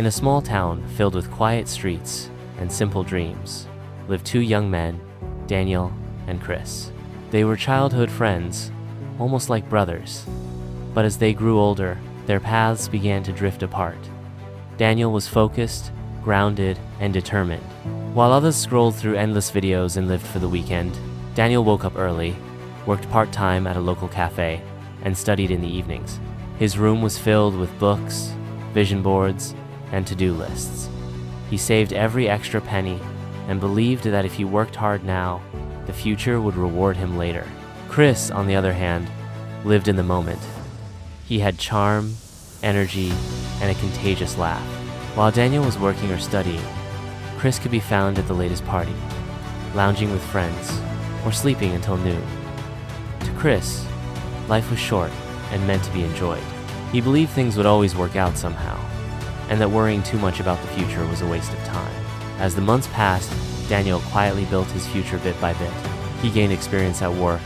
In a small town filled with quiet streets and simple dreams lived two young men, Daniel and Chris. They were childhood friends, almost like brothers. But as they grew older, their paths began to drift apart. Daniel was focused, grounded, and determined. While others scrolled through endless videos and lived for the weekend, Daniel woke up early, worked part-time at a local café, and studied in the evenings. His room was filled with books, vision boards, and to-do lists. He saved every extra penny and believed that if he worked hard now, the future would reward him later. Chris, on the other hand, lived in the moment. He had charm, energy, and a contagious laugh. While Daniel was working or studying, Chris could be found at the latest party, lounging with friends, or sleeping until noon. To Chris, life was short and meant to be enjoyed. He believed things would always work out somehow, and that worrying too much about the future was a waste of time. As the months passed, Daniel quietly built his future bit by bit. He gained experience at work,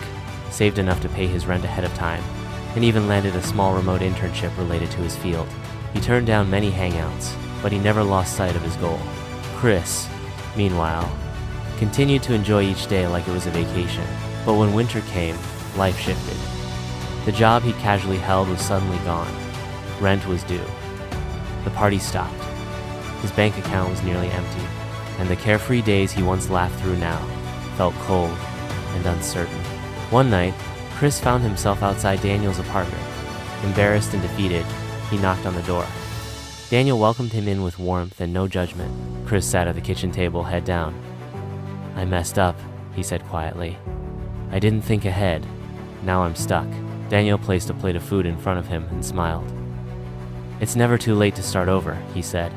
saved enough to pay his rent ahead of time, and even landed a small remote internship related to his field. He turned down many hangouts, but he never lost sight of his goal. Chris, meanwhile, continued to enjoy each day like it was a vacation. But when winter came, life shifted. The job he casually held was suddenly gone. Rent was due. The party stopped. His bank account was nearly empty, and the carefree days he once laughed through now felt cold and uncertain. One night, Chris found himself outside Daniel's apartment. Embarrassed and defeated, he knocked on the door. Daniel welcomed him in with warmth and no judgment. Chris sat at the kitchen table, head down. "I messed up," he said quietly. "I didn't think ahead. Now I'm stuck." Daniel placed a plate of food in front of him and smiled. "It's never too late to start over," he said,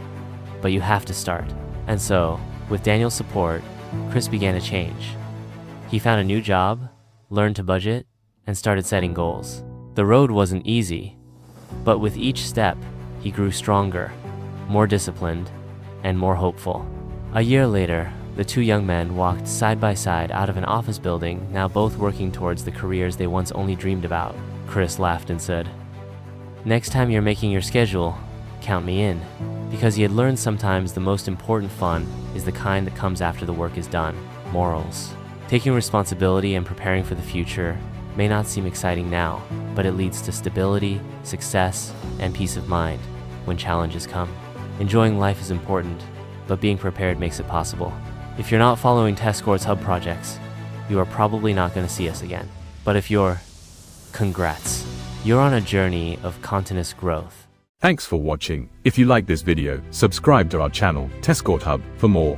"but you have to start." And so, with Daniel's support, Chris began to change. He found a new job, learned to budget, and started setting goals. The road wasn't easy, but with each step, he grew stronger, more disciplined, and more hopeful. A year later, the two young men walked side by side out of an office building, now both working towards the careers they once only dreamed about. Chris laughed and said, "Next time you're making your schedule, count me in." Because he had learned sometimes the most important fun is the kind that comes after the work is done. Morals. Taking responsibility and preparing for the future may not seem exciting now, but it leads to stability, success, and peace of mind when challenges come. Enjoying life is important, but being prepared makes it possible. If you're not following Test Score's hub projects, you are probably not going to see us again. But if you're, congrats. You're on a journey of continuous growth. Thanks for watching. If you like this video, subscribe to our channel, Test Score Hub, for more.